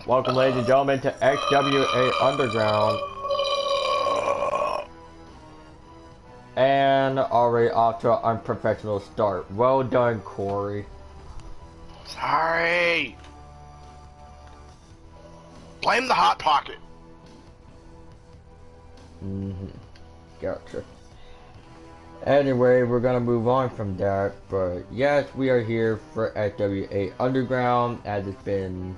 Welcome, ladies and gentlemen, to Xwa Underground. And already off to an unprofessional start. Well done, Corey. Sorry. Blame the Hot Pocket. Gotcha. Anyway, we're gonna move on from that, but yes, we are here for Xwa Underground, as it's been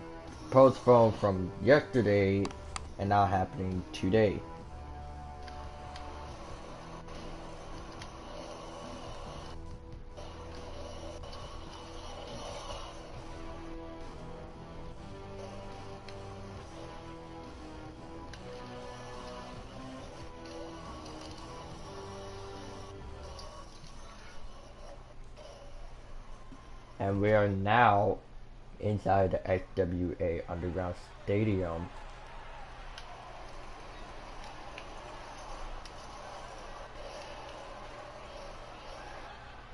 postponed from yesterday and now happening today. And we are now inside the Xwa Underground Stadium.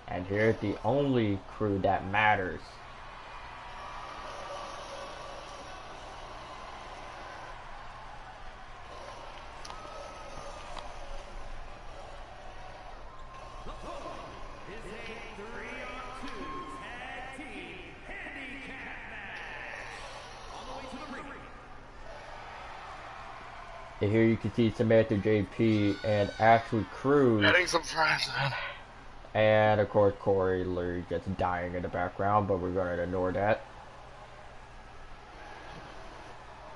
And here's the only crew that matters. And here you can see Samantha JP and Ashley Cruz. Getting some friends in. And of course Corey literally just dying in the background, but we're going to ignore that.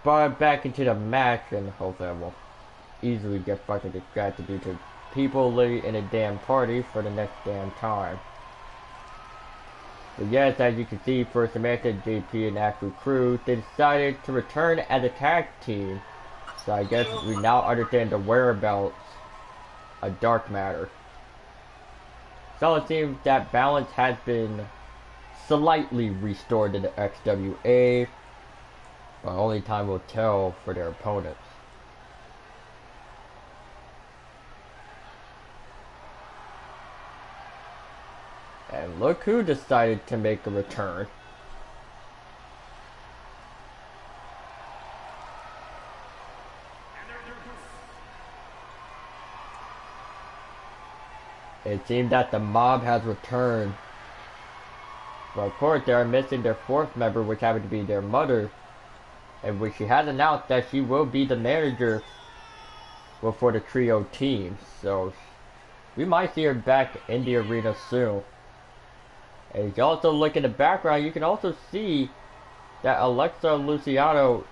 But back into the match, and hopefully I won't easily get fucking distracted due to people literally in a damn party for the next damn time. But yes, as you can see, for Samantha JP and Ashley Cruz, they decided to return as a tag team. So I guess we now understand the whereabouts of Dark Matter. So it seems that balance has been slightly restored to the Xwa, but only time will tell for their opponents. And look who decided to make a return. It seems that the mob has returned. But of course they are missing their fourth member, which happened to be their mother. And which she has announced that she will be the manager for the trio team. So we might see her back in the arena soon. And if you also look in the background, you can also see that Alexa Luciano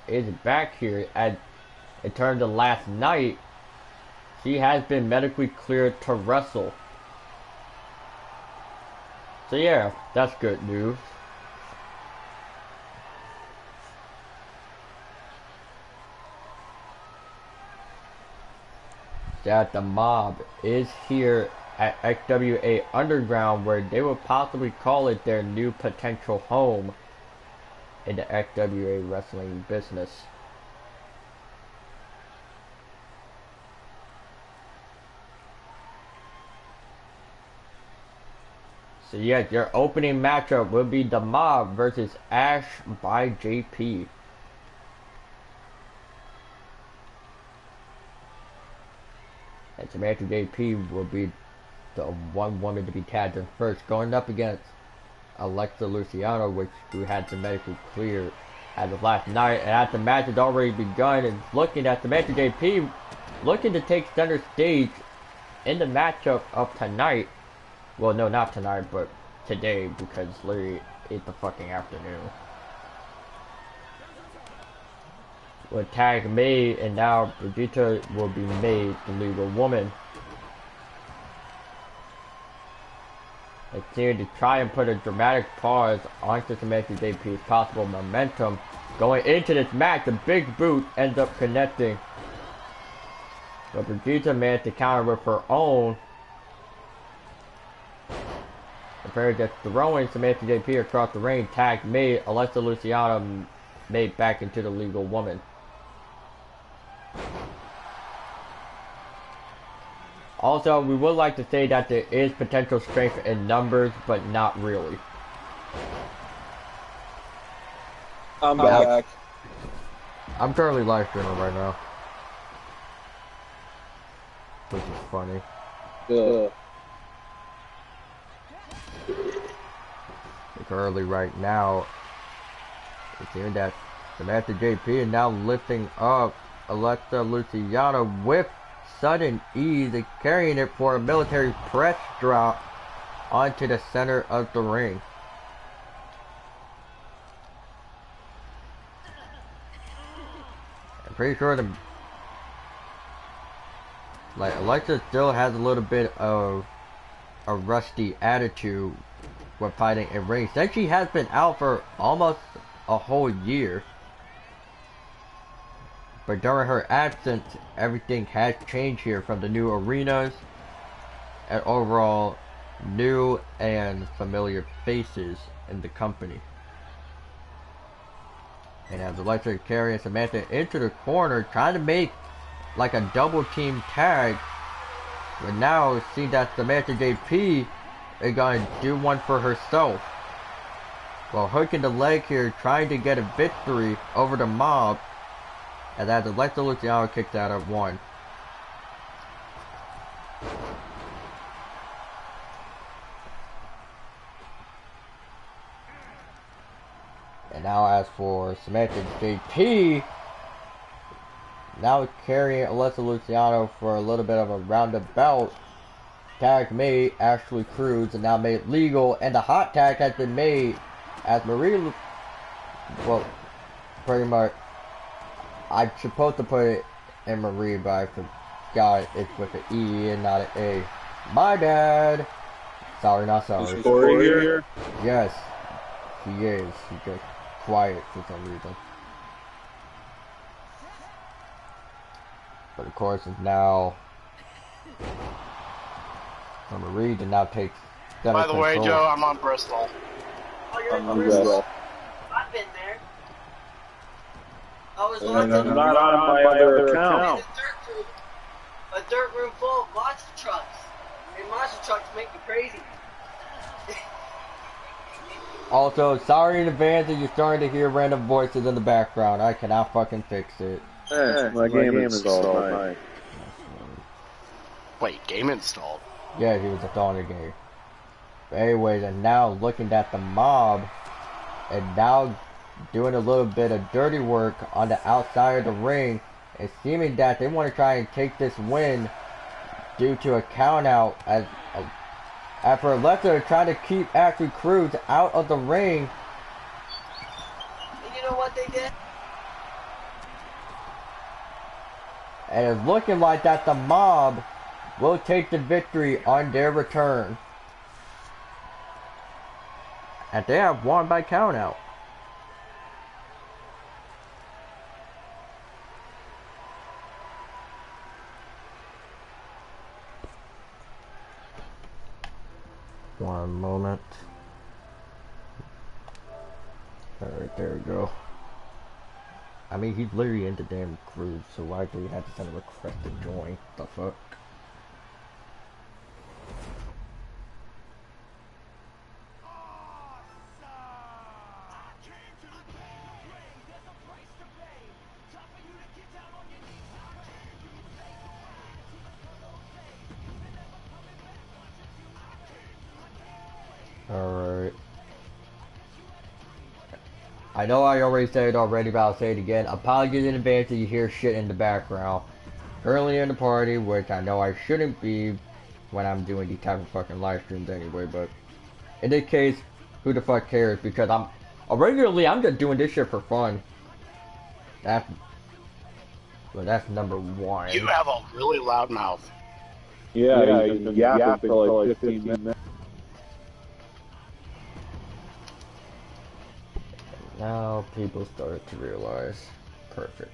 is back here. As in terms of last night, she has been medically cleared to wrestle. So yeah, that's good news. That the mob is here at Xwa Underground, where they will possibly call it their new potential home in the Xwa wrestling business. So yeah, your opening matchup will be the Mob versus Ash by JP. And Samantha JP will be the one woman to be tagged in first, going up against Alexa Luciano, who had some medical clear as of last night. And as the match has already begun, and looking at Samantha JP looking to take center stage in the matchup of tonight. Well, no, not tonight, but today, because literally it's the fucking afternoon. With tag made, and now Brigitte will be made the legal woman. It's here to try and put a dramatic pause onto Samantha JP's possible momentum. Going into this match, the big boot ends up connecting. But Brigitte managed to counter with her own. The pair just throwing Samantha JP across the ring. Tag made, Alexa Luciano made back into the legal woman. Also, we would like to say that there is potential strength in numbers, but not really. I'm back. I'm currently live streaming right now. Which is funny. Yeah. Currently right now, it's hearing that Samantha JP is now lifting up Alexa Luciano with sudden ease and carrying it for a military press drop onto the center of the ring. I'm pretty sure Alexa still has a little bit of a rusty attitude when fighting in ring, since she has been out for almost a whole year. But during her absence, everything has changed here, from the new arenas and overall new and familiar faces in the company. And as Alexa carrying Samantha into the corner, trying to make like a double team tag, but now it seems that Samantha JP is going to do one for herself, while hooking the leg here, trying to get a victory over the mob. And as Alexa Luciano kicks out at 1. And now as for Samantha JP, now carrying Alexa Luciano for a little bit of a roundabout tag made Ashley Cruz, and now made legal, and the hot tag has been made as Marie, well, pretty much, I'm supposed to put it in Marie, but I forgot it's with an E and not an A. My bad. Sorry, not sorry. Is Corey here? Yes, he is. He's just quiet for some reason. But of course, it's now Marie to now take center By the way, control. Joe, I'm on Bristol. Oh, you're in Bristol. I've been there. I was And watching I'm not on my other account. a dirt room full of monster trucks. And monster trucks make me crazy. Also, sorry in advance that you're starting to hear random voices in the background. I cannot fucking fix it. Hey, my game installed. Right. Wait, game installed? Yeah, he was installing the game. But anyways, and now looking at the mob, and now doing a little bit of dirty work on the outside of the ring, and seeming that they want to try and take this win due to a count out, as after Alexa trying to keep Ashley Cruz out of the ring. And you know what they did? And it's looking like that the mob will take the victory on their return. And they have won by count out. One moment. Alright, there we go. I mean, he's literally in the damn group, so why do you have to send a request to join? The fuck? Alright. I know I already said it already, but I'll say it again. Apologies in advance if you hear shit in the background. Currently in the party, which I know I shouldn't be when I'm doing these type of fucking live streams anyway, but in this case, who the fuck cares? Because I'm just doing this shit for fun. That's number one. You have a really loud mouth. Yeah, he's been yapping for like 15 minutes. Now people start to realize. Perfect.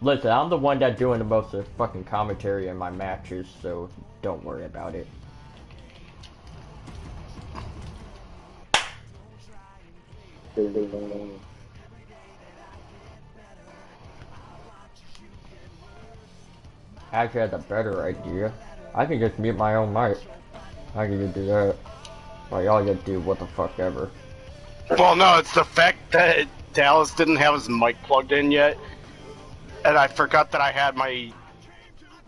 Listen, I'm the one that's doing the most of fucking commentary in my matches, so don't worry about it. Actually, I had a better idea. I can just mute my own mic. I can just do that. While y'all just do what the fuck ever. Well, no, it's the fact that Dallas didn't have his mic plugged in yet, and I forgot that I had my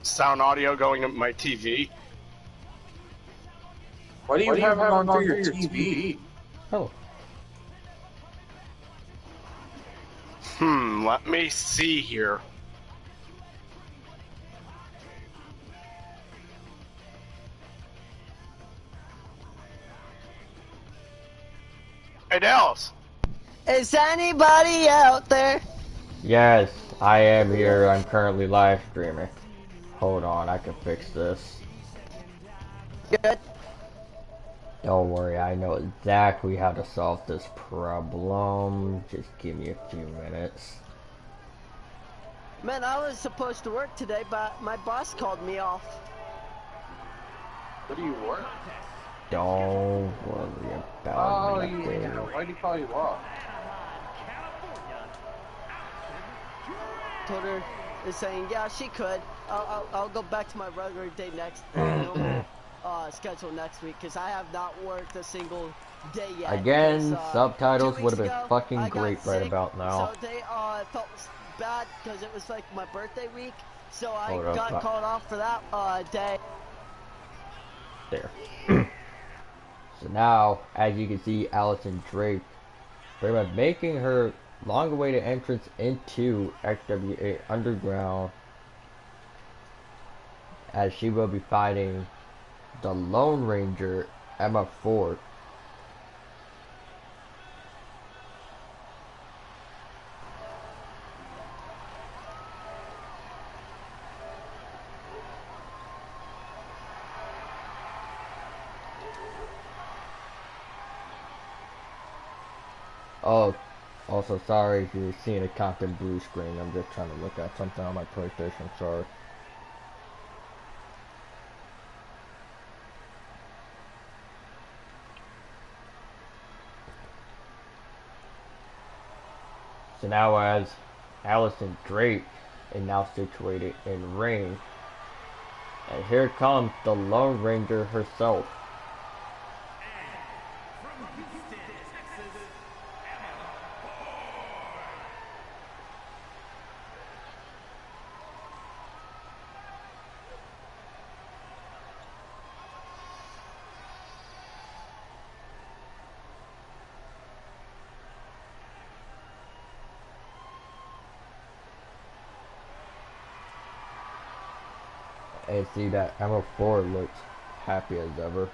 sound audio going to my TV. Why do you have it on for your TV? Oh, Let me see here. Hey, Dallas. Is anybody out there? yes, I am here. I'm currently live streaming. Hold on, I can fix this. Good. Don't worry, I know exactly how to solve this problem. Just give me a few minutes. Man, I was supposed to work today, but my boss called me off. What do you work? Don't worry about nothing. Yeah. Why'd he call you off? Told her, is saying, yeah, she could. I'll go back to my regular day next, normal schedule next week, because I have not worked a single day yet. Again, subtitles 2 would weeks have been ago, fucking I got great right sick, about now. So they felt bad because it was like my birthday week, so I Hold up, got called off for that day. There. So now, as you can see, Allison Drake pretty much making her long-awaited entrance into Xwa Underground, as she will be fighting the Lone Ranger, Emma Ford. Oh, also sorry if you're seeing a constant blue screen. I'm just trying to look at something on my PlayStation. Sorry. So now, as Allison Drake is now situated in ring, and here comes the Lone Ranger herself. And see that Emma Ford looks happy as ever.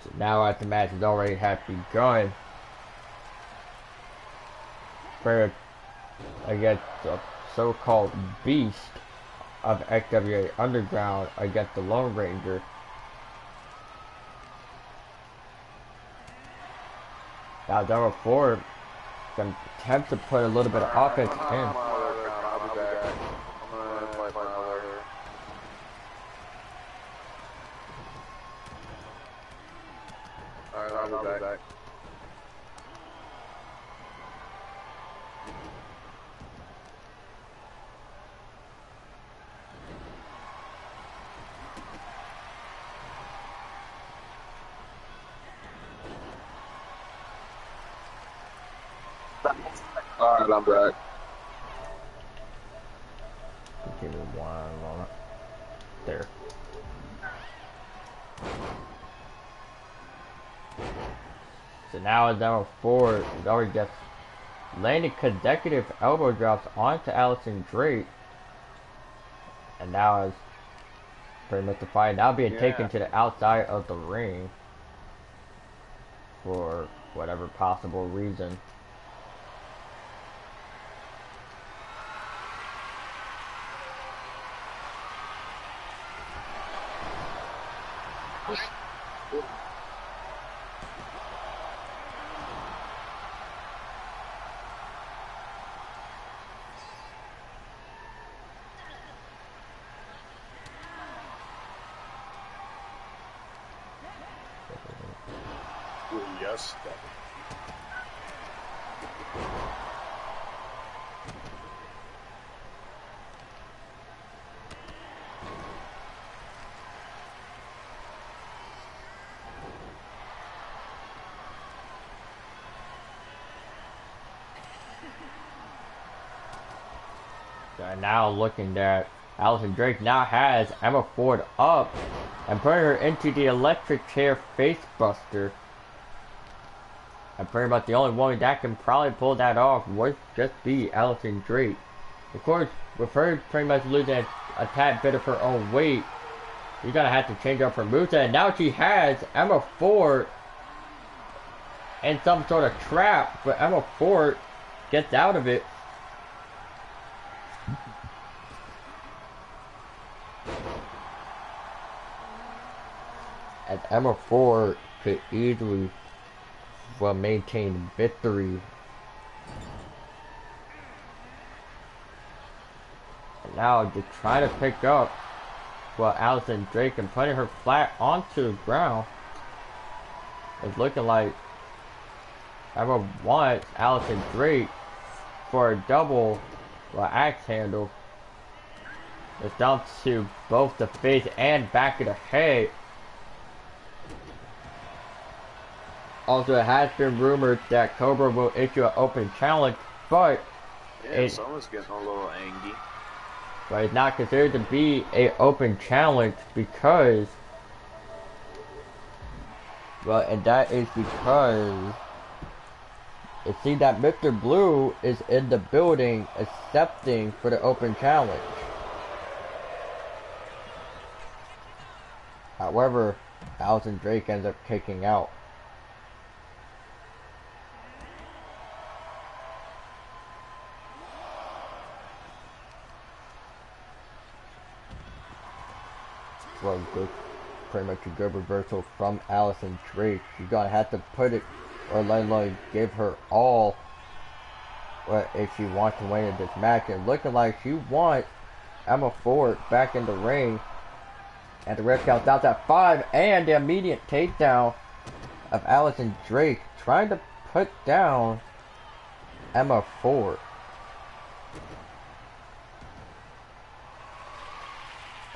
So now as the match has already had begun, for against the so-called beast of XWA Underground against the Lone Ranger. Now Emma Ford can attempt to put a little bit of offense in. I'll be back. Alright, I'm back. Give me one moment. There. So now as Emma Ford has already just landed consecutive elbow drops onto Allison Drake. And now is pretty much the fight now being taken to the outside of the ring for whatever possible reason. guess. So now looking at Allison Drake now has Emma Ford up and putting her into the electric chair face buster. And pretty much the only one that can probably pull that off would just be Allison Drake. Of course, with her pretty much losing a tad bit of her own weight, you're gonna have to change up her moveset. And now she has Emma Ford in some sort of trap, but Emma Ford gets out of it. And Emma Ford could easily maintain victory. And now just trying to pick up Allison Drake and putting her flat onto the ground. It's looking like Emma wants Allison Drake for a double axe handle. It's down to both the face and back of the head. Also, it has been rumored that Cobra will issue an open challenge, but someone's getting a little angry. But it's not considered to be an open challenge because, and that is because it seems that Mr. Blue is in the building accepting for the open challenge. However, Allison Drake ends up kicking out. Well, good, pretty much a good reversal from Allison Drake. She's gonna have to put it, or like give her all, if she wants to win in this match. And looking like she wants Emma Ford back in the ring. And the ref counts out at 5, and the immediate takedown of Allison Drake, trying to put down Emma Ford.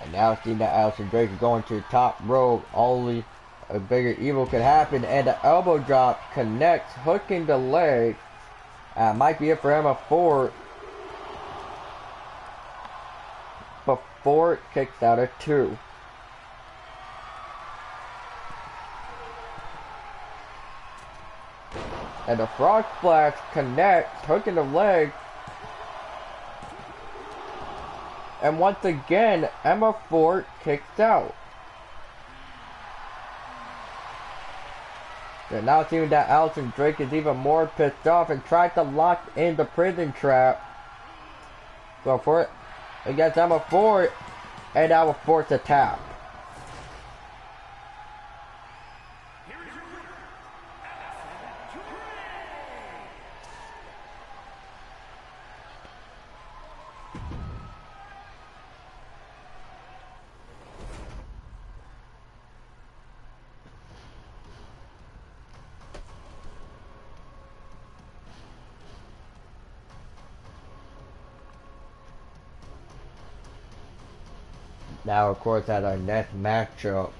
And now seeing that Allison Drake is going to the top rope, only a bigger evil could happen, and the elbow drop connects, hooking the leg. Might be it for Emma Ford. But Ford kicks out at 2. And the frog splash connects, hooking the leg. And once again, Emma Ford kicks out. And now it seems that Allison Drake is even more pissed off and tries to lock in the prison trap. So for it against Emma Ford, and that will force a tap. Now, of course, at our next matchup,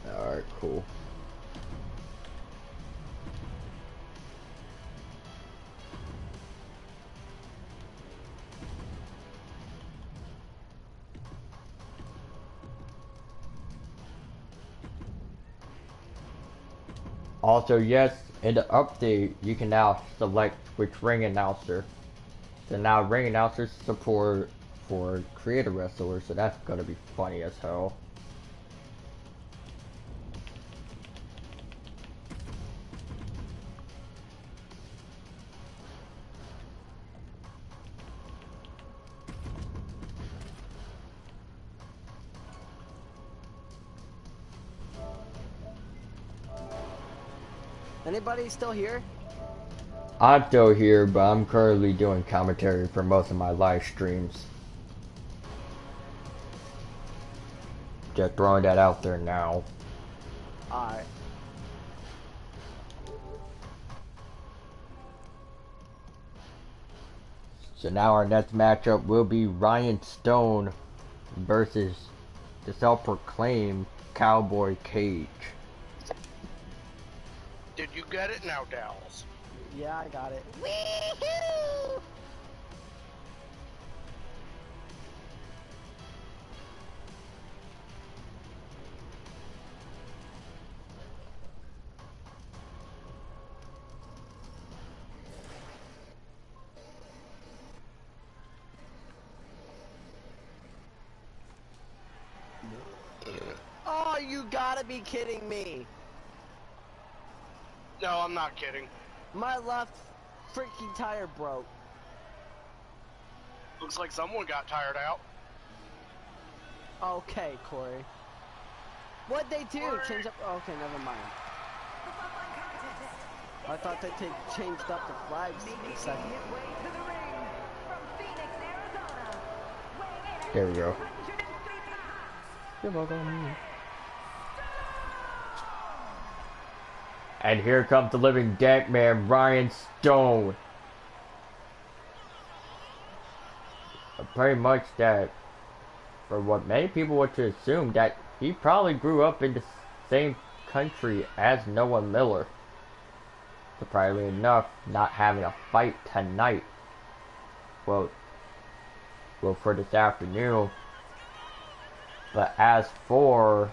alright, cool. Also, yes, in the update, you can now select which ring announcer. So now ring announcers support for creator wrestlers, so that's gonna be funny as hell. Anybody still here? I'm still here, but I'm currently doing commentary for most of my live streams. Just throwing that out there now. Alright. So now our next matchup will be Ryan Stone versus the self-proclaimed Cowboy Cage. Did you get it now, Dallas? Yeah, I got it. Wee-hoo! Oh, you gotta be kidding me. No, I'm not kidding. My left freaking tire broke. Looks like someone got tired out. Okay, Corey. What'd they do? Change up? Okay, never mind. I thought they changed up the flags a second. There we go. You're welcome. And here comes the living dead man, Ryan Stone. Pretty much that, for what many people would to assume, that he probably grew up in the same country as Noah Miller. Surprisingly enough, not having a fight tonight. Well, for this afternoon. But as for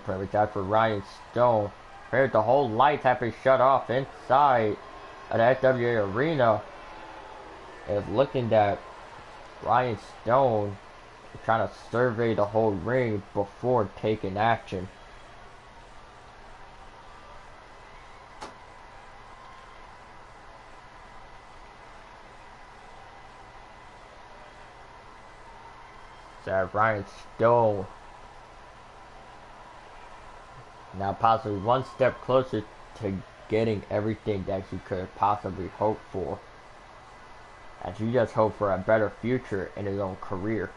pretty much as for Ryan Stone, apparently the whole lights have been shut off inside of the SWA arena. It's looking that Ryan Stone is trying to survey the whole ring before taking action. So Ryan Stone now possibly one step closer to getting everything that he could have possibly hoped for. As he just hoped for a better future in his own career.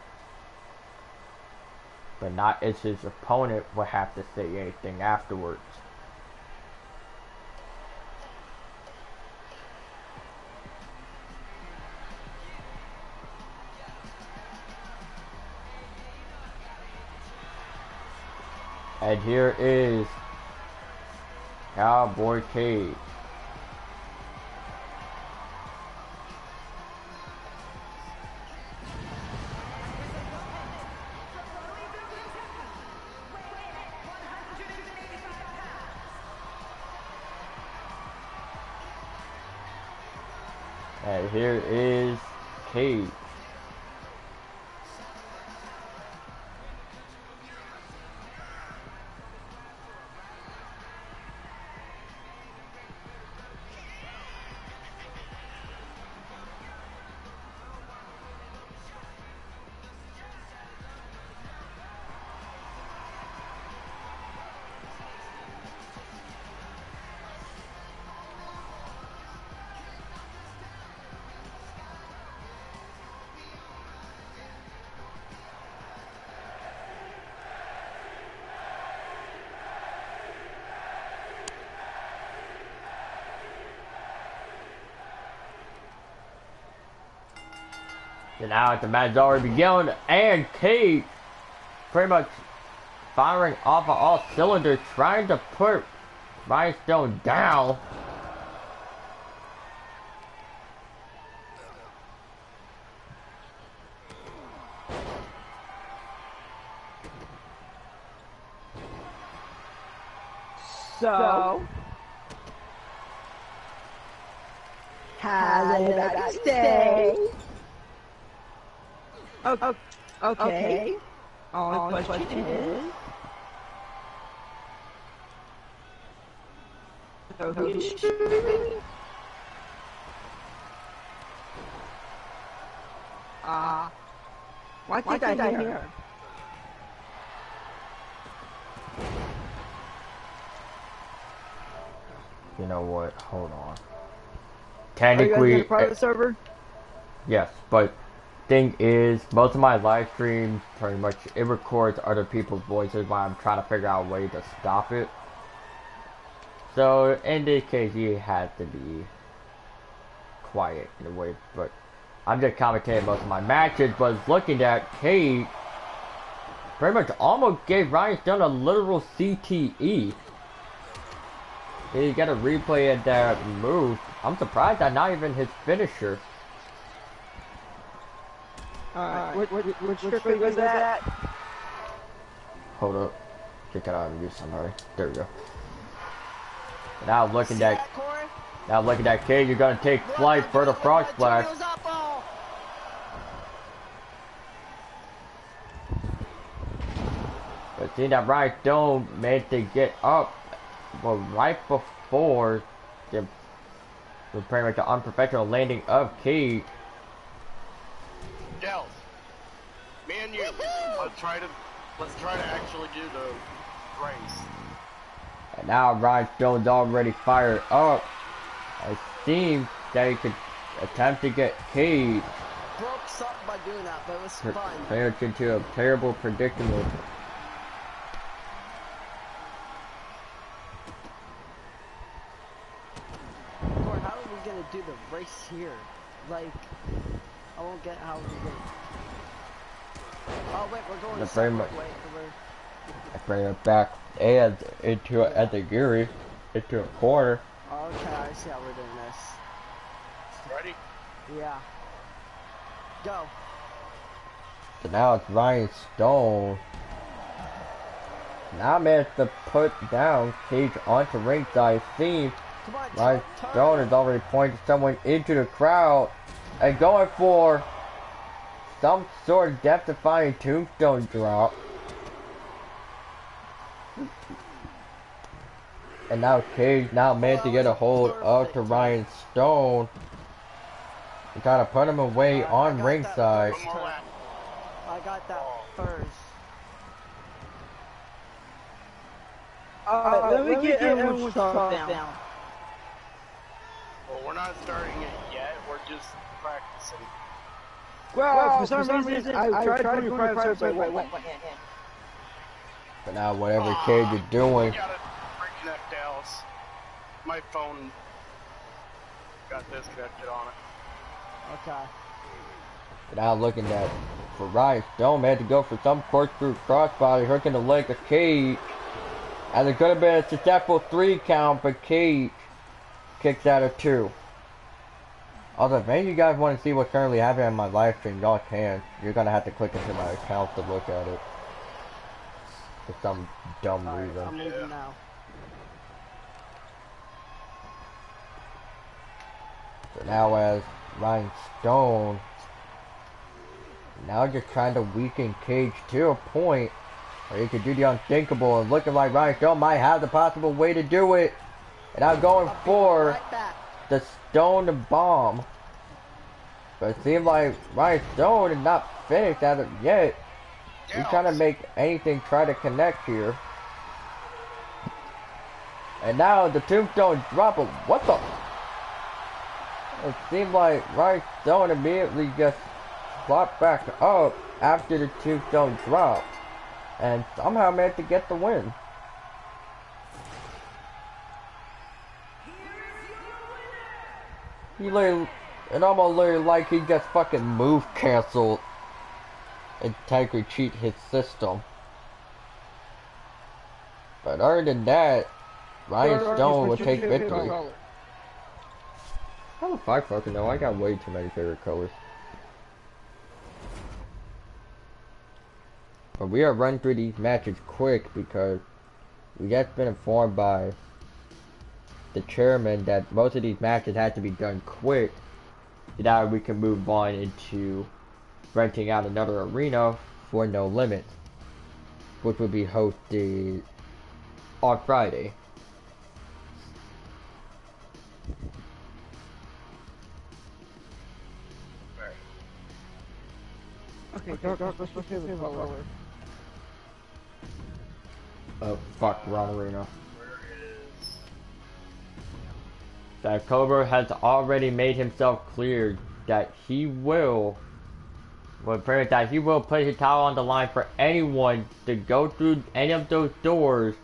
But not as his opponent would have to say anything afterwards. And here is Cowboy Cage. And here is Cage. And now the match already begun, and Cage pretty much firing off of all cylinders, trying to put Ryan Stone down. So, how's everybody stay? Okay. Only question is, so who's shooting? Why did I hear? You know what? Hold on. Are you guys Technically, in a private server? yes, but thing is, most of my live streams, pretty much, it records other people's voices while I'm trying to figure out a way to stop it. So, in this case, you have to be quiet in a way, but I'm just commentating most of my matches, but looking at Kate, pretty much almost gave Ryan Stone a literal CTE. You got a replay of that move. I'm surprised that not even his finisher. Which stripper was that? Hold up. Get that out of use, somebody. There we go. Now looking at Cage, you're gonna take flight for the frog splash. But seeing that Ryan Stone managed to get up, well, right before the pretty much the unprofessional landing of Cage. Dells, me and you, let's try to actually do the race. And now Ryan Stone's already fired up. It seems that he could attempt to get Cage. Broke something by doing that, but it was fun. Pretty much into a terrible predicament. Corey, how are we gonna do the race here? Like, I won't get how we're going. Oh wait, we're going The separate. frame- Wait, I bring it back and into at the Giri, into a corner. okay, I see how we're doing this. Ready? Yeah. Go. So now it's Ryan Stone. Now managed to put down Cage onto ringside. Seems Come on, Ryan turn. Stone has already pointed someone into the crowd and going for some sort of death-defying tombstone drop. And now Cage now managed to get a hold of to Ryan Stone and kind of put him away on ringside. One more lap. I got that first. Let me get everyone's thoughts down. Well, we're not starting it yet. We're just practicing. Well, for some reason, I tried to put your private search, wait. But now whatever Cage is doing, We gotta reconnect Dallas. My phone got disconnected on it. Okay. now looking at for Ryan Stone, had to go for some corkscrew crossbody, hooking the leg of Cage. And it could have been a successful 3 count, but Cage kicks out of 2. Also, if any of you guys want to see what's currently happening on my live stream, y'all can. You're gonna have to click into my account to look at it. For some dumb reason. I'm leaving now. So now as Ryan Stone, now just trying to weaken Cage to a point where he could do the unthinkable, and looking like Ryan Stone might have the possible way to do it. And I'm going for Right back. the Stone Bomb. But it seems like Ryan Stone is not finished as of yet. He's trying to make anything try to connect here. And now the Tombstone drop. What the? It seemed like Ryan Stone immediately just flopped back up after the Tombstone drop. And somehow managed to get the win. He literally, it almost literally like he just fucking move canceled and technically cheat his system. But other than that, Ryan Stone will take victory. How the fuck fucking know? I got way too many favorite colors. But we are running through these matches quick because we just been informed by the chairman that most of these matches had to be done quick so that we can move on into renting out another arena for No Limit, which will be hosted on Friday. Okay, dark, what's your favorite color? Oh fuck, wrong arena. That Cobra has already made himself clear that he will Well, pretty much that he will put his title on the line for anyone to go through any of those doors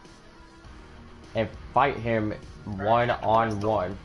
and fight him one-on-one.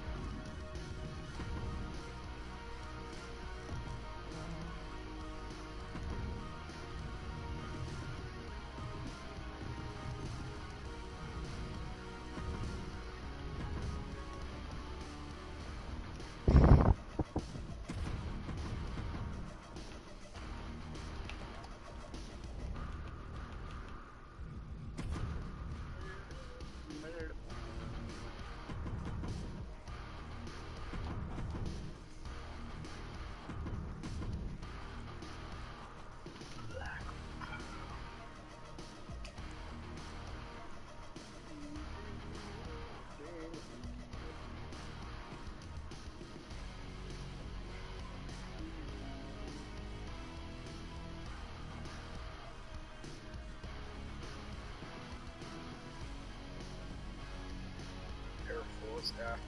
Air Force active.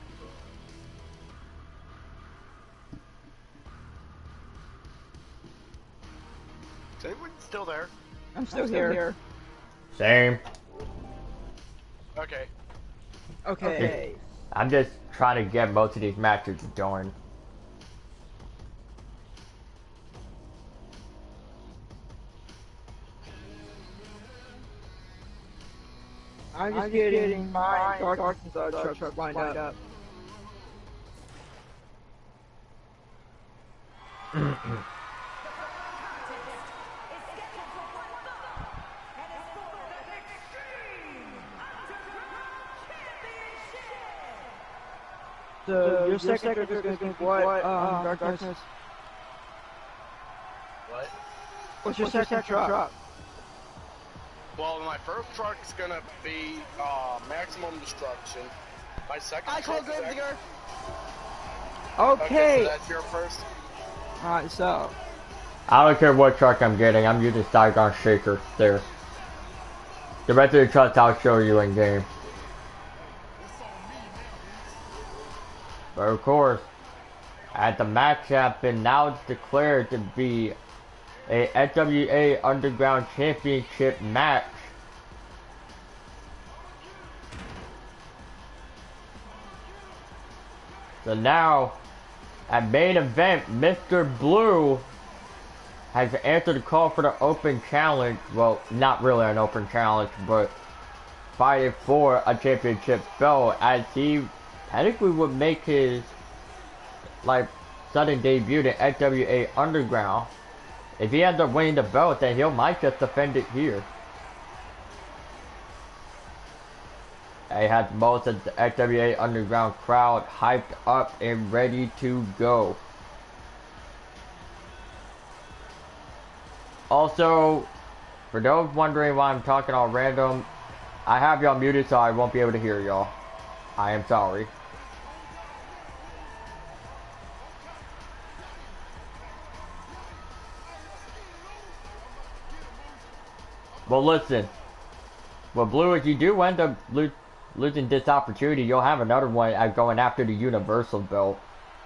Is anyone still there? I'm still here. Same. Okay. Okay. I'm just trying to get most of these matches going. I'm just getting my darkness truck lined up. So your second truck is going to be what? Darkness. What? What's your second truck? Well, my first truck is gonna be maximum destruction. My second I call truck is Gravedigger. Okay. so that's your first. Alright, so. I don't care what truck I'm getting, I'm using Saigon Shaker there. The rest of the trucks I'll show you in game. But of course, as the match has been now declared to be a Xwa Underground Championship match. So now, at main event, Mr. Blue has answered the call for the open challenge. Well, not really an open challenge, but fighting for a championship belt, as he technically would make his sudden debut in Xwa Underground. If he ends up winning the belt, then he might just defend it here. He has most of the Xwa Underground crowd hyped up and ready to go. Also, for those wondering why I'm talking all random, I have y'all muted so I won't be able to hear y'all. I am sorry. Well, listen. Well, Blue, if you do end up losing this opportunity, you'll have another one going after the Universal Belt,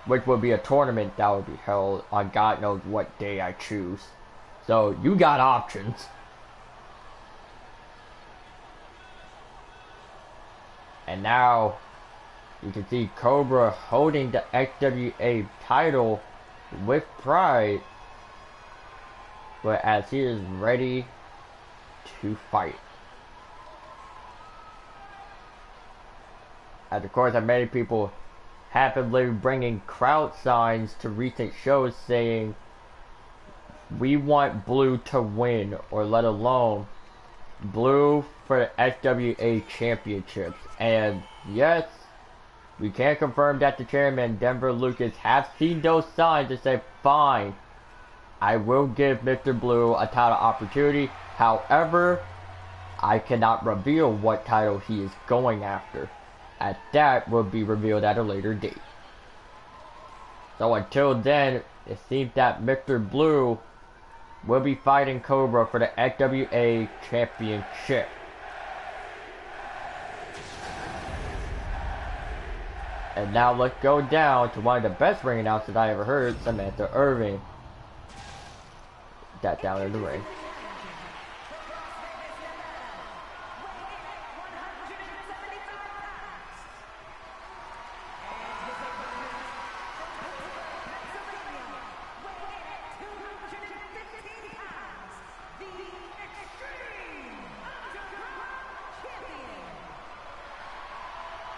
which will be a tournament that will be held on God knows what day I choose. So, you got options. And now, you can see Cobra holding the XWA title with pride, but as he is ready to fight. As of course, many people have been bringing crowd signs to recent shows saying, "We want Blue to win," or let alone Blue for the XWA Championships. And yes, we can confirm that the chairman, Denver Lucas, have seen those signs and say, "Fine, I will give Mr. Blue a title opportunity. However, I cannot reveal what title he is going after, as that will be revealed at a later date." So until then, it seems that Mr. Blue will be fighting Cobra for the XWA Championship. And now let's go down to one of the best ring announcers I ever heard, Samantha Irving. that down in the ring.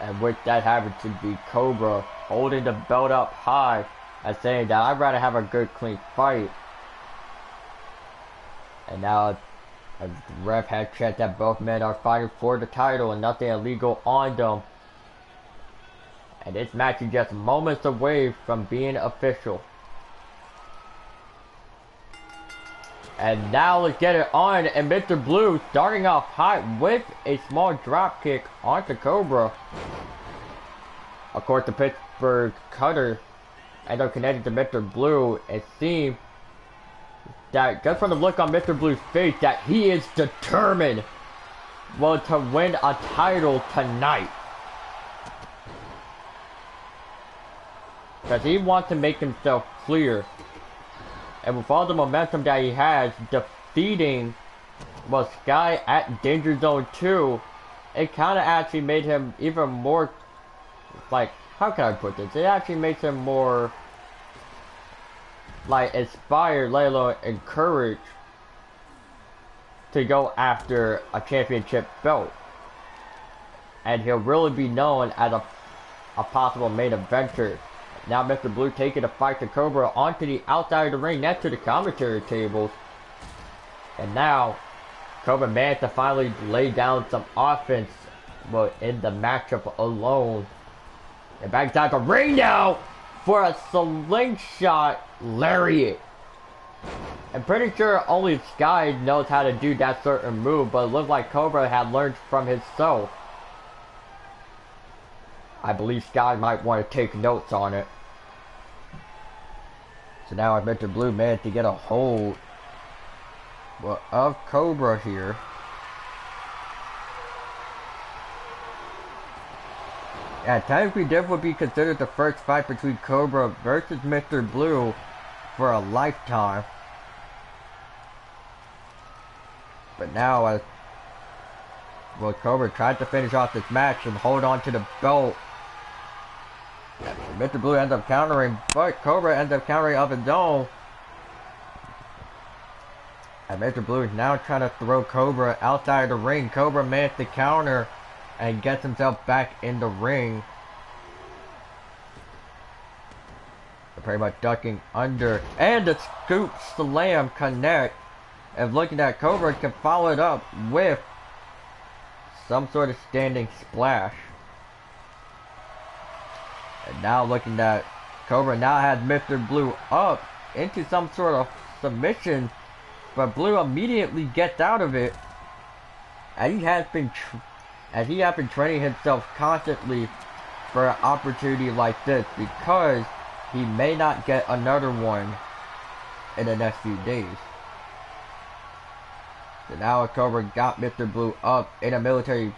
And with that having to be Cobra holding the belt up high and saying that I'd rather have a good clean fight. And now as the ref had checked that both men are fighting for the title and nothing illegal on them. And this match is just moments away from being official. And now let's get it on, and Mr. Blue starting off hot with a small drop kick onto Cobra. Of course, the Pittsburgh cutter ended up connecting to Mr. Blue. It seemed that just from the look on Mr. Blue's face that he is determined, well, to win a title tonight. Because he wants to make himself clear. And with all the momentum that he has, defeating, well, Sky at Danger Zone 2, it kind of actually made him even more, like, how can I put this? It actually makes him more, like, inspired, let alone encouraged to go after a championship belt. And he'll really be known as a possible main eventer. Now Mr. Blue taking the fight to Cobra onto the outside of the ring next to the commentary tables. And now Cobra managed to finally lay down some offense, well, in the matchup alone. And back inside the ring now for a slingshot lariat. I'm pretty sure only Sky knows how to do that certain move, but it looked like Cobra had learned from himself. I believe Sky might want to take notes on it. So now I Mr. Blue managed to get a hold, well, of Cobra here. Yeah, technically this would be considered the first fight between Cobra versus Mr. Blue for a lifetime. But now, well, Cobra tried to finish off this match and hold on to the belt. Mr. Blue ends up countering, but Cobra ends up countering of his own. And Mr. Blue is now trying to throw Cobra outside of the ring. Cobra managed to counter and gets himself back in the ring. They're pretty much ducking under. And the scoop slam connect. And looking at Cobra can follow it up with some sort of standing splash. And now looking at Cobra now has Mr. Blue up into some sort of submission, but Blue immediately gets out of it, and he has been training himself constantly for an opportunity like this, because he may not get another one in the next few days. So now Cobra got Mr. Blue up in a military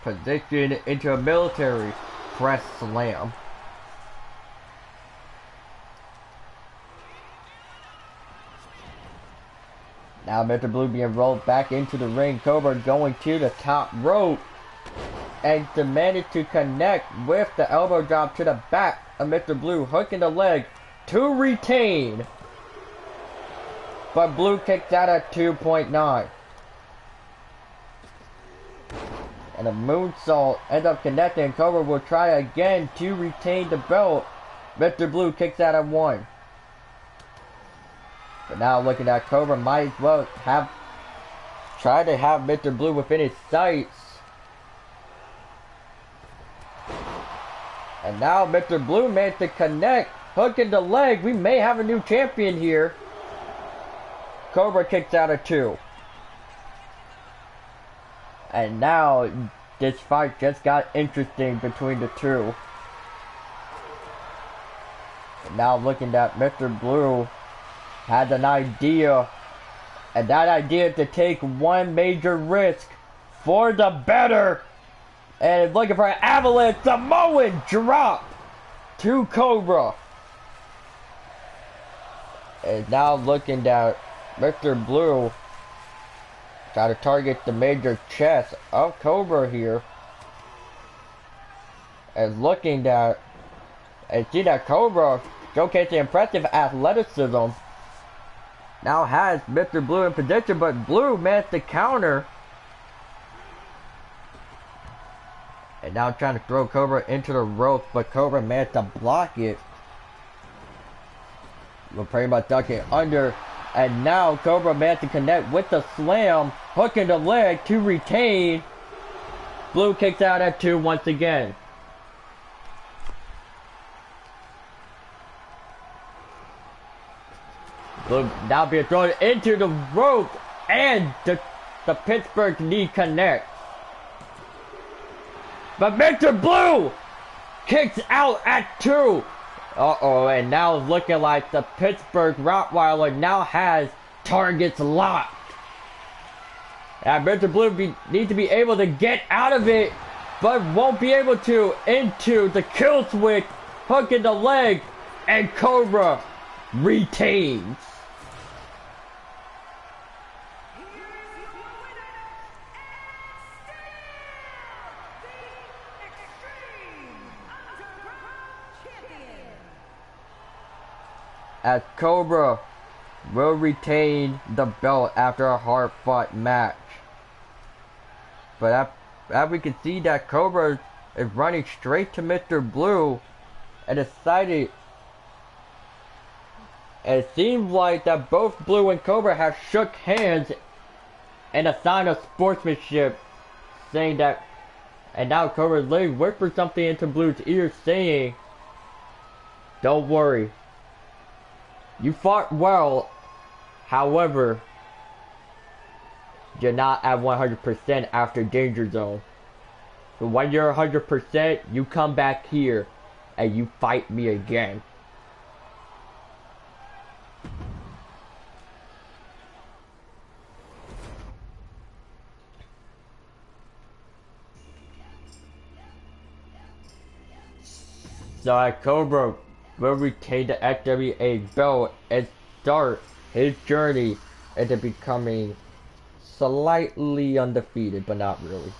position into a military press slam. Now Mr. Blue being rolled back into the ring. Cobra going to the top rope and demanded to connect with the elbow drop to the back of Mr. Blue, hooking the leg to retain. But Blue kicks out at 2.9. And a moonsault ends up connecting. Cobra will try again to retain the belt. Mr. Blue kicks out at 1. But now looking at Cobra, might as well try to have Mr. Blue within his sights. And now Mr. Blue managed to connect, hooking the leg. We may have a new champion here. Cobra kicks out at 2. And now this fight just got interesting between the two. And now looking at Mr. Blue had an idea, and that idea to take one major risk for the better, and looking for an avalanche Samoan drop to Cobra. And now looking at Mr. Blue try to target the major chest of Cobra here. And looking at and see that Cobra showcasing impressive athleticism. Now has Mr. Blue in position, but Blue managed to counter. And now trying to throw Cobra into the rope, but Cobra managed to block it. We're pretty much ducking under. And now Cobra managed to connect with the slam, hooking the leg to retain. Blue kicks out at 2 once again. Blue now being thrown into the rope, and the Pittsburgh knee connects. But Mr. Blue kicks out at 2. Uh-oh, and now it's looking like the Pittsburgh Rottweiler now has targets locked. And Mr. Blue needs to be able to get out of it, but won't be able to, into the kill switch, hooking the leg, and Cobra retains. As Cobra will retain the belt after a hard-fought match. But as we can see that Cobra is running straight to Mr. Blue and decided, and it seems like that both Blue and Cobra have shook hands in a sign of sportsmanship, saying that, and now Cobra literally whispered something into Blue's ear saying, "Don't worry. You fought well, however, you're not at 100% after Danger Zone. So when you're 100%, you come back here and you fight me again." So Cobra will retain the FWA belt and start his journey into becoming slightly undefeated, but not really.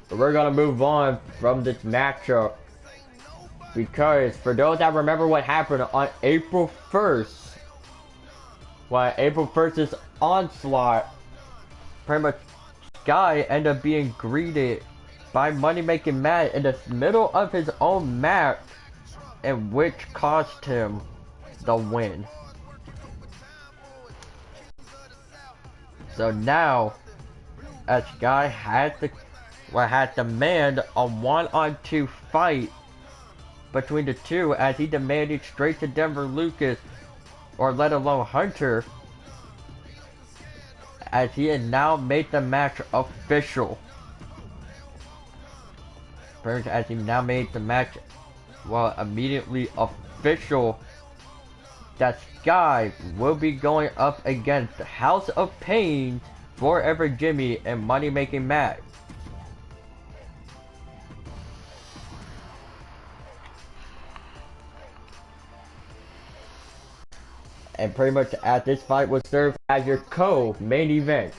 We're gonna move on from this matchup, because for those that remember what happened on April 1st, when April 1st's onslaught, pretty much Sky ended up being greeted by Money Making Matt in the middle of his own match, in which cost him the win. So now, as Sky had to demand a 1-on-2 fight between the two, as he demanded straight to Denver Lucas, or let alone Hunter, as he had now made the match official. As he now made the match, well, immediately official, that Sky will be going up against House of Pain, Forever Jimmy, and Money Making Matt. And pretty much as this fight will serve as your co-main event.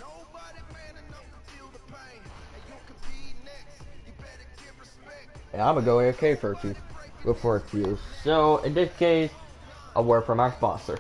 And I'm gonna go AFK for a few. So in this case, a word from our sponsor.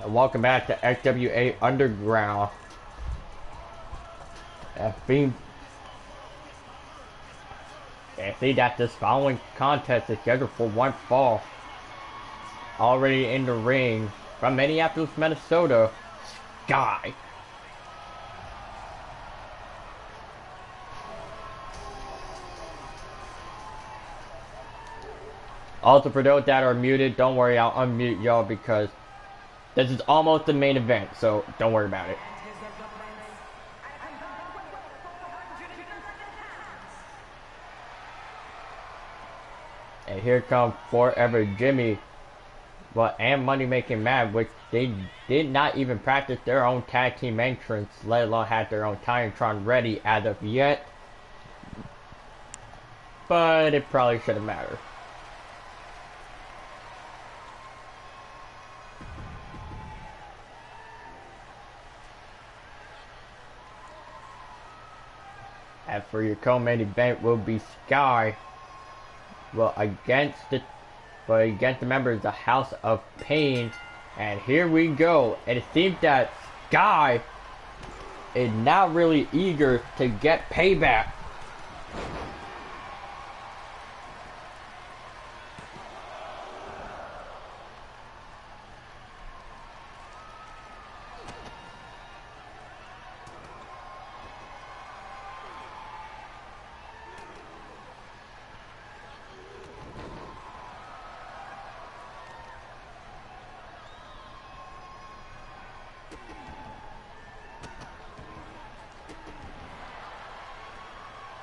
And welcome back to Xwa Underground. And see that this following contest is scheduled for one fall. Already in the ring from Minneapolis, Minnesota, Sky. Also, for those that are muted, don't worry, I'll unmute y'all because this is almost the main event, so don't worry about it. And here comes Forever Jimmy, and Money Making Mad, which they did not even practice their own tag team entrance, let alone have their own Titantron ready as of yet. But it probably shouldn't matter. As for your co-main event will be Sky, against the members of the House of Pain. And here we go. And it seems that Sky is now really eager to get payback.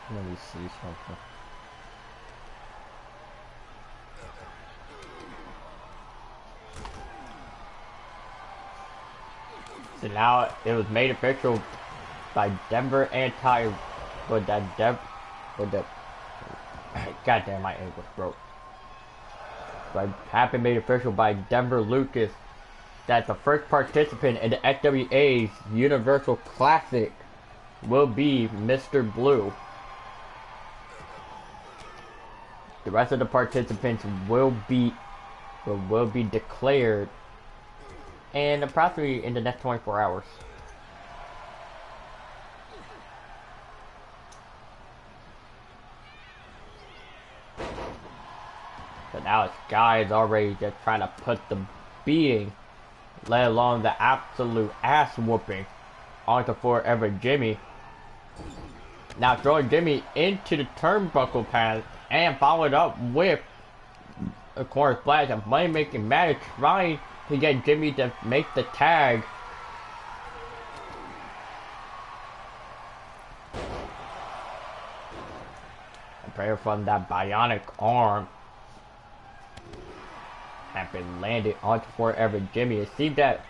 Let me see something. So now it was made official by Denver goddamn, my ankle broke. But happened made official by Denver Lucas that the first participant in the XWA's Universal Classic will be Mr. Blue. The rest of the participants will be declared in approximately in the next 24 hours. So now Sky is already just trying to put the beating, let alone the absolute ass whooping, onto Forever Jimmy. Now throwing Jimmy into the turnbuckle path and followed up with a corner splash of Money Making Mad, trying to get Jimmy to make the tag. A prayer from that bionic arm have been landed onto Forever Jimmy. It seems that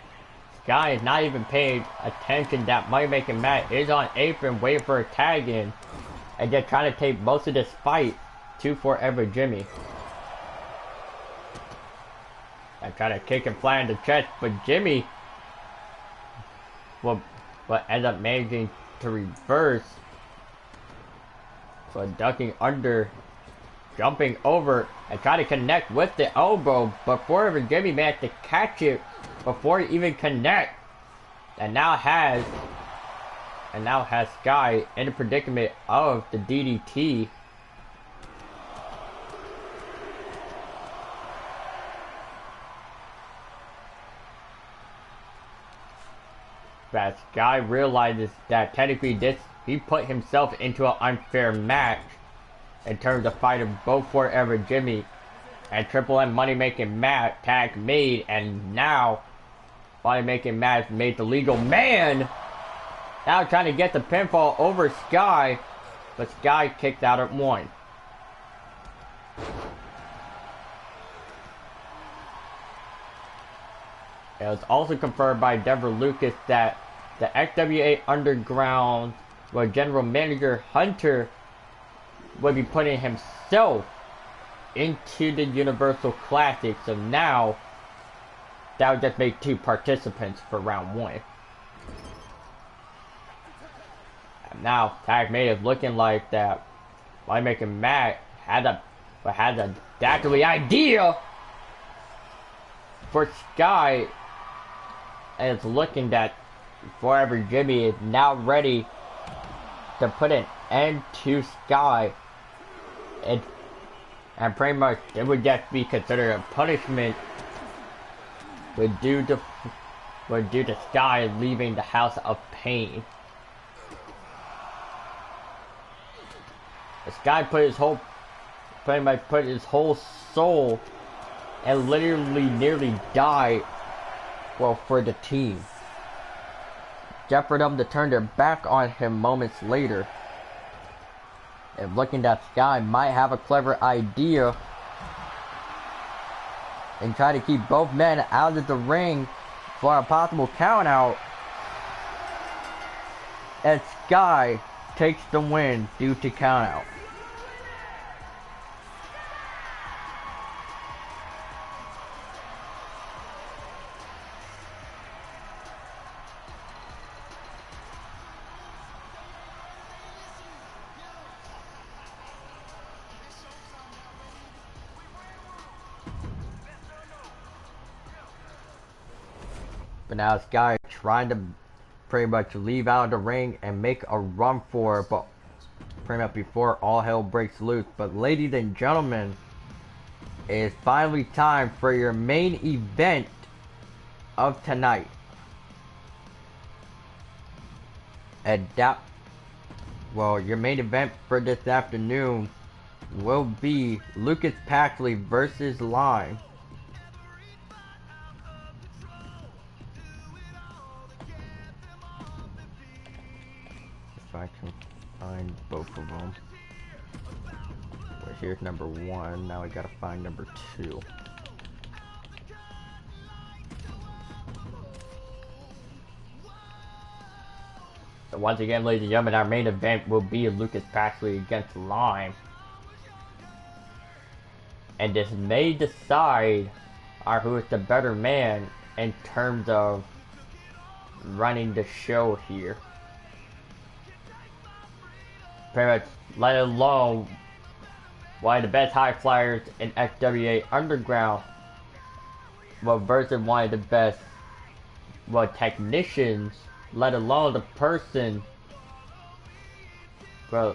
Sky is not even paying attention that Money Making Mad is on apron waiting for a tag in, and just trying to take most of this fight to Forever Jimmy. I try to kick him flat in the chest, but Jimmy will end up managing to reverse, but ducking under, jumping over, and try to connect with the elbow, but Forever Jimmy managed to catch it before he even connect, and now has Sky in the predicament of the DDT. But Sky realizes that technically he put himself into an unfair match in terms of fighting both Forever Jimmy and Triple M Money Making Mad tag made, and now Money Making Mad made the legal man. Now trying to get the pinfall over Sky, but Sky kicked out at 1. It was also confirmed by Denver Lucas that the XWA Underground, General Manager Hunter, would be putting himself into the Universal Classic. So now, that would just make 2 participants for round 1. And now, Tag Made is looking like that Money Making Mad had a dastardly idea for Sky and it's looking that Forever Jimmy is now ready to put an end to Sky. And pretty much it would just be considered a punishment would due to Sky leaving the House of Pain. Sky pretty much put his whole soul and literally nearly died, well, for the team. Just for them to turn their back on him moments later. And looking that Sky might have a clever idea and try to keep both men out of the ring for a possible count out. And Sky takes the win due to count out. But now Sky trying to pretty much leave out of the ring and make a run for it, but pretty much before all hell breaks loose. But ladies and gentlemen, it's finally time for your main event of tonight. And your main event for this afternoon will be Lucas Paxley versus Lime. I can find both of them. Well, here's number 1. Now we gotta find number 2. So once again, ladies and gentlemen, our main event will be Lucas Paxley against Lime. And this may decide who is the better man in terms of running the show here. Pretty much, let alone one of the best high flyers in Xwa Underground, versus one of the best, technicians, let alone the person, let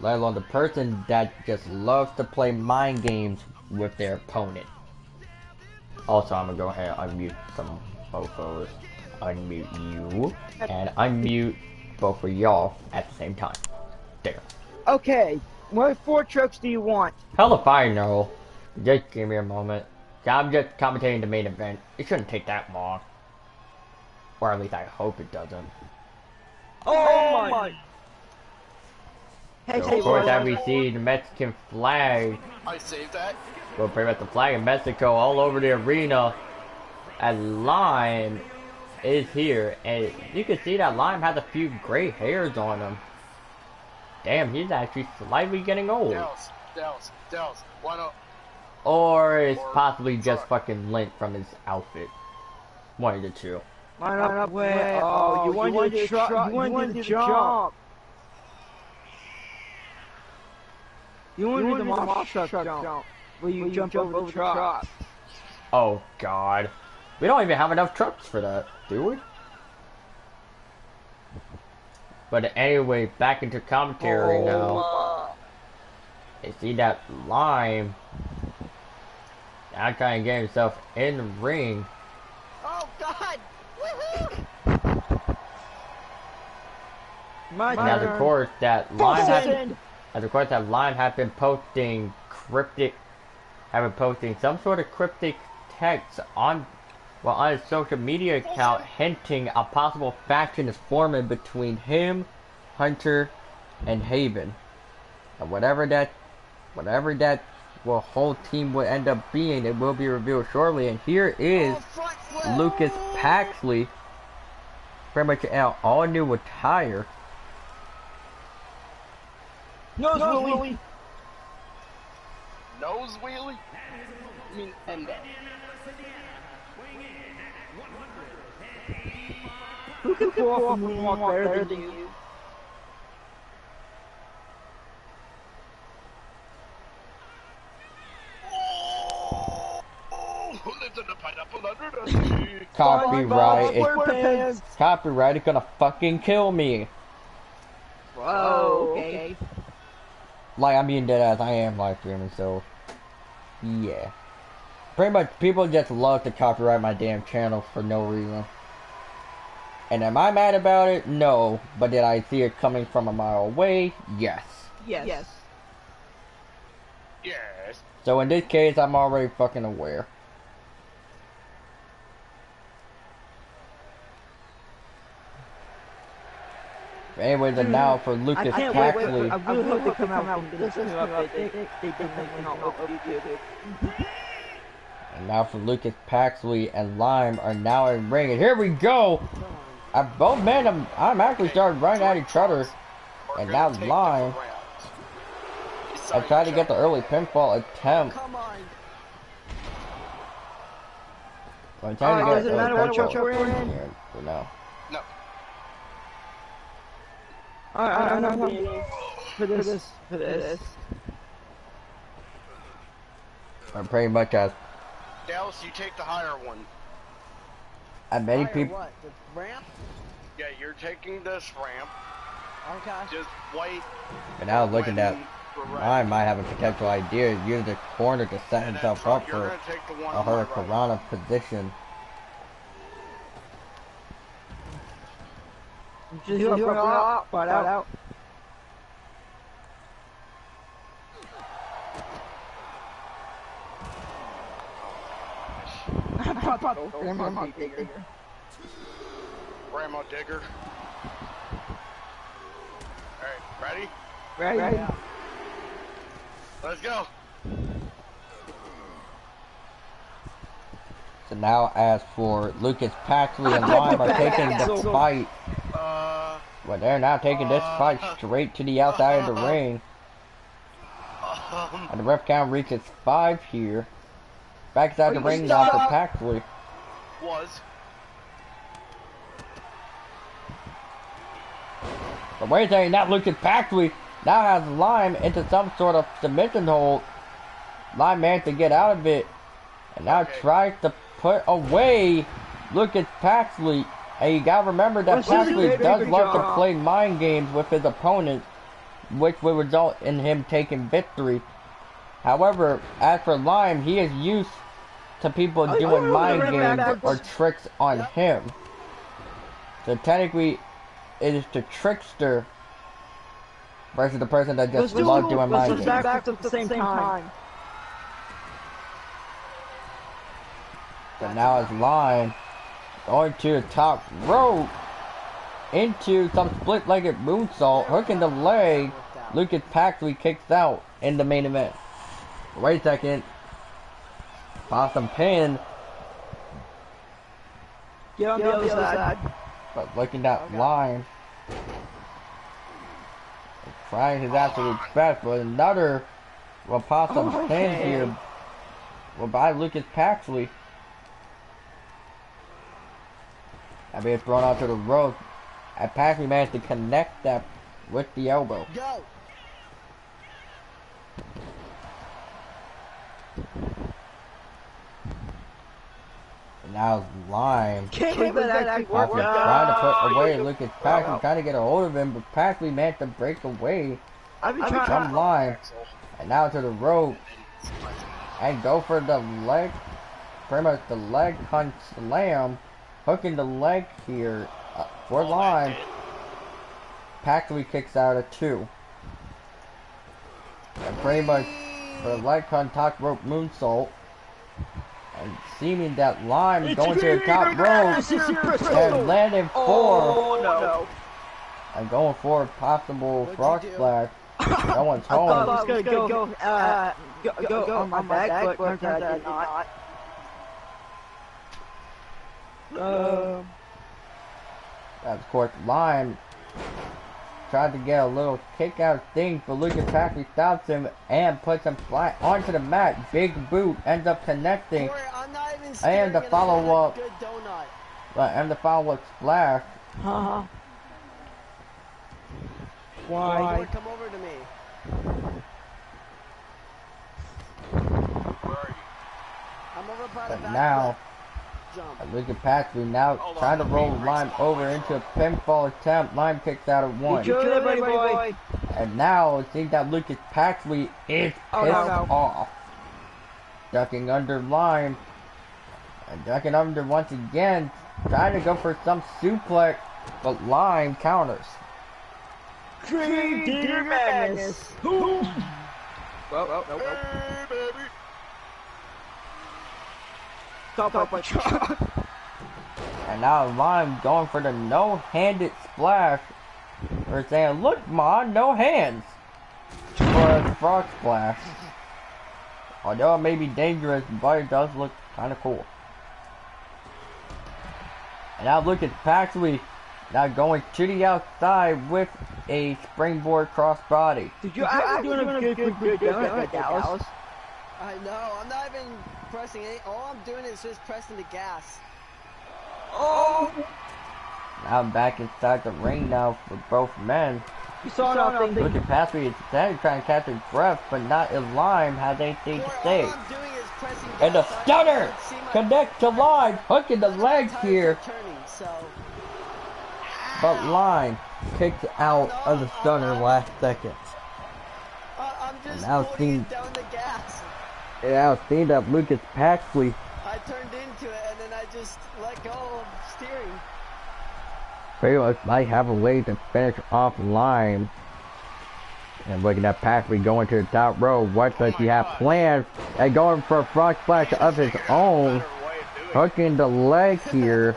alone the person that just loves to play mind games with their opponent. Also, I'm gonna go ahead and unmute some mofos. Unmute you, and unmute both of y'all at the same time. There. Okay, what 4 trucks do you want? Hell if I know. Just give me a moment. I'm just commentating the main event. It shouldn't take that long. Or at least I hope it doesn't. Oh my! Hey, So of course, as we see the Mexican flag. I saved that. Well, pretty much the flag of Mexico all over the arena. And Lime is here. And you can see that Lime has a few gray hairs on him. Damn, he's actually slightly getting old. Dells, why not? Or it's possibly just fucking lint from his outfit. One of the two. Line up where? Oh, you want to jump. You want to jump. You want to do the monster truck jump. Where you jump over the truck. Oh god. We don't even have enough trucks for that, do we? But anyway, back into commentary now. You see that Lime now trying to get himself in the ring. Oh God! Woohoo! Now of course that Lime has been posting some sort of cryptic text on his social media account, hinting a possible faction is forming between him, Hunter, and Haven. And whatever that whole team will end up being, it will be revealed shortly. And here is Lucas Paxley, pretty much in all new attire. Nose wheelie. Nose wheelie? I mean, and Who can pull off a moonwalk better than you? let's hands and the pineapple under the sea. Copyright. SquarePants. Copyright is gonna fucking kill me. Whoa, okay. Like, I'm being dead ass. I am live streaming, so yeah. Pretty much, people just love to copyright my damn channel for no reason. And am I mad about it? No. But did I see it coming from a mile away? Yes. Yes. Yes. So in this case, I'm already fucking aware. Anyways, and now for Lucas I Paxley. really hope they come out with this new update. They definitely not upload YouTube. And now for Lucas Paxley and Lime are now in ring. And here we go! Both men, I'm actually starting running at each other. And now Lime. I tried to get the early pinfall attempt. Come on. I'm trying to get does it matter what choke we're in? here for now. No. I'm not for this. I'm pretty much as Dallas, you take the higher one. many Fire people. what? The ramp? Yeah, you're taking this ramp. Okay. Just wait. And now looking at when we're I ready. might have a potential idea to use the corner to set And himself then up you're for gonna take the one a on my right. Hurricanrana position. Just do it out. Grandma Digger. Alright, ready? Ready? Yeah. Let's go. So now as for Lucas Paxley and Lime are taking the fight. Well, they're now taking this fight straight to the outside of the ring. And the ref count reaches 5 here. Backside the ring now for Paxley. Was. But wait a second, now Lucas Paxley now has Lime into some sort of submission hold. Lime managed to get out of it. And now tries to put away Lucas Paxley. And you gotta remember that Paxley does love to play mind games with his opponent, which will result in him taking victory. However, as for Lime, he is used to people doing mind games or tricks on him. So technically, it is the trickster versus the person that just loves doing mind games. Back at the same time. So now it's Lime going to the top rope into some split-legged moonsault, hooking the leg. Lucas Paxley kicks out in the main event. Wait a second. Possum pin. Get on the other side. But looking at Lime. Trying his absolute best, but another Possum pin here. Well, by Lucas Paxley. I mean, it's thrown out to the rope. And Paxley managed to connect that with the elbow. Go. And now it's Lime. Can't believe that actually worked Paxley trying to put away Lucas Paxley, trying to get a hold of him, but Paxley managed to break away I've been from trying. Lime. And now to the rope. And go for the leg. Pretty much the leg punch slam. Hooking the leg here for Lime. Paxley kicks out at 2. And pretty much for the leg punch top rope moonsault. And seeming that Lime going to the top rope and landing 4. Oh no. And going for a possible frog splash. No one's home. I was gonna go on my back, but turns out I did not. Of course, Lime tried to get a little kick out thing, but Lucas Paxley stops him and puts him flat onto the mat. Big boot ends up connecting. Corey, I'm not even And staring the at a follow-up. good donut. And the follow-up splash. Why? Corey, come over to me. Where are you? I'm over But now, Lucas Paxley now trying to roll Lime over into a pinfall attempt. Lime kicks out at 1. Boy. And now it seems that Lucas Paxley is pissed off. Ducking under Lime. And ducking under once again. Trying to go for some suplex. But Lime counters. Dream Digger Madness. Well. Hey, baby. Stop my truck. And now Lime going for the no-handed splash. Or saying, look, Ma, no hands. For a frog splash. Although it may be dangerous, but it does look kind of cool. And now look at Paxley. Now going to the outside with a springboard crossbody. Did you actually doing a good Dallas? I know, I'm not even pressing it. All I'm doing is just pressing the gas. Oh! Now back inside the ring now for both men. You saw nothing. Look at Paxley, it's trying to catch his breath, but not if Lime has anything to say. All I'm doing is pressing gas. And the stunner connects to Lime, hooking the leg here. But Lime kicks out of the stunner last second. I'm just now pulling it down the gas. And now it seems that Lucas Paxley I turned into it and then I just let go of steering. pretty much might have a way to finish off Lime. And looking at Paxley going to the top row, what does he have planned? And going for a frog splash of his own, hooking the leg here.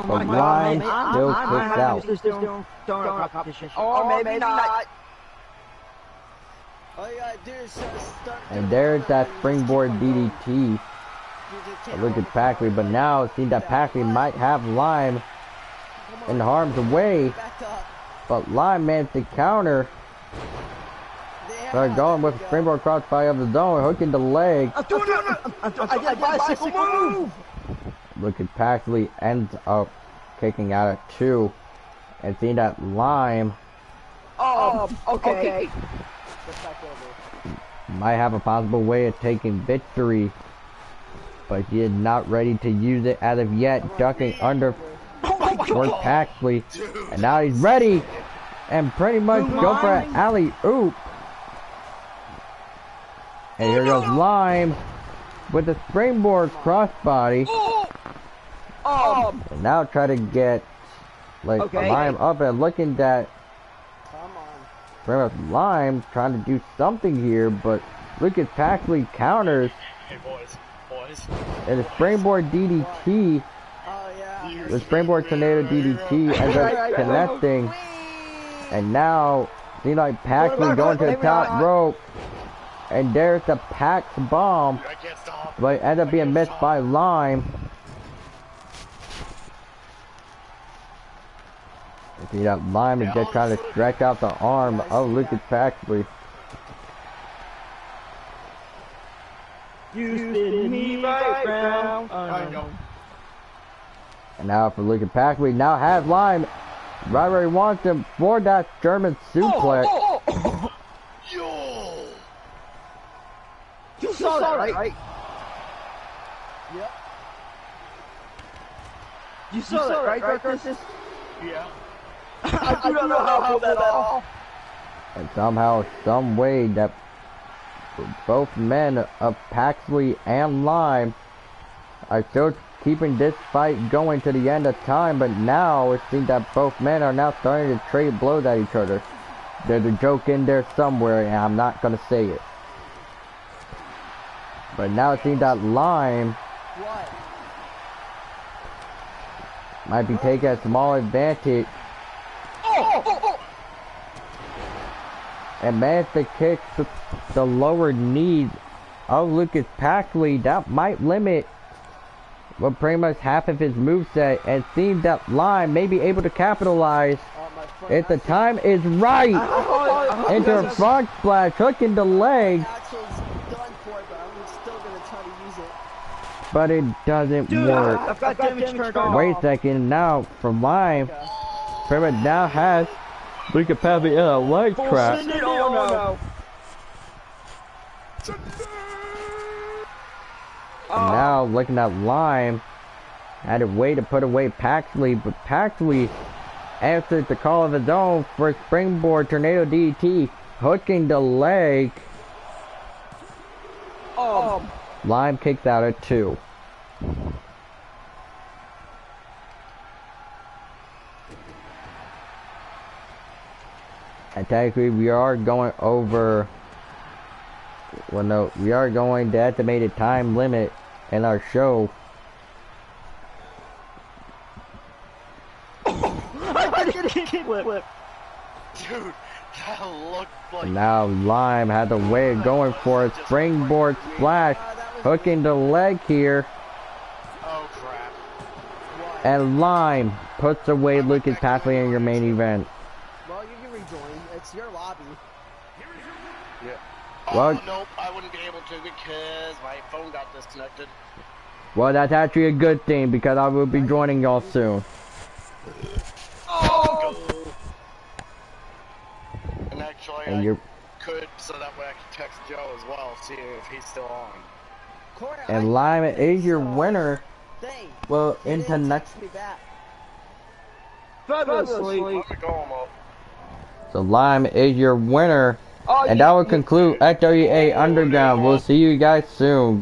But Lime still kicks out. Or maybe not. All you gotta do is start. And there's that springboard DDT. Look at Paxley, but now it seems that Paxley might have Lime in harm's way. But Lime managed to counter. They're going with a springboard crossbody of the zone, hooking the leg. I did a bicycle move. Look at Paxley ends up kicking out at 2. And seeing that Lime Okay. might have a possible way of taking victory. But he is not ready to use it as of yet, ducking under for Paxley. And now he's ready. And pretty much go for an alley-oop. And here goes Lime with the springboard crossbody. And now try to get Lime up and looking at pretty much Lime trying to do something here, but look at Paxley counters. Hey, boys. And the springboard DDT. The springboard tornado DDT ends up connecting. And now see like Paxley going to the top rope. And there's the Pax bomb. But it ends up being missed by Lime. See that Lime is just trying to stretch out the arm of Lucas Paxley. You spin me right round. And now for Lucas Paxley, now has Lime right where he wants him for that German suplex. Yo! You saw that, right? Yep. You saw that, right, Curtis? Yeah. I do not know how to pull that off. And somehow, some way that both men of Paxley and Lime are still keeping this fight going to the end of time, but now it seems that both men are now starting to trade blows at each other. There's a joke in there somewhere, and I'm not going to say it. But now it seems that Lime might be taking a small advantage. And managed to kick the lower knee of Lucas Paxley. That might limit pretty much half of his moveset, and seems that Lime may be able to capitalize if the time is right. Into a frog splash, hooking the leg. But it doesn't work. Wait a second, now from Lime, pretty much now has Lucas Paxley in a leg trap. And now looking at Lime, had a way to put away Paxley, but Paxley answered the call of his own for a springboard tornado DT, hooking the leg. Lime kicks out at 2. And technically we are going over, well no, we are going the estimated time limit in our show. Dude, that looked like... Now Lime had the way of going for a springboard splash, hooking the leg here. Oh crap. And Lime puts away Lucas Pathway in your main event. Well, you can rejoin. It's your lobby. Yeah. Well, Oh, nope, I wouldn't be able to because my phone got disconnected. well, that's actually a good thing because I will be joining y'all soon. Oh! And actually, And I you're, could, so that way I can text Joe as well, see if he's still on. Corey, and Lime is your winner. Thing. Well, You into didn't next. text me back. Fabulously. Let me call him up. So Lime is your winner. Oh, And that will conclude Xwa Underground. We'll see you guys soon.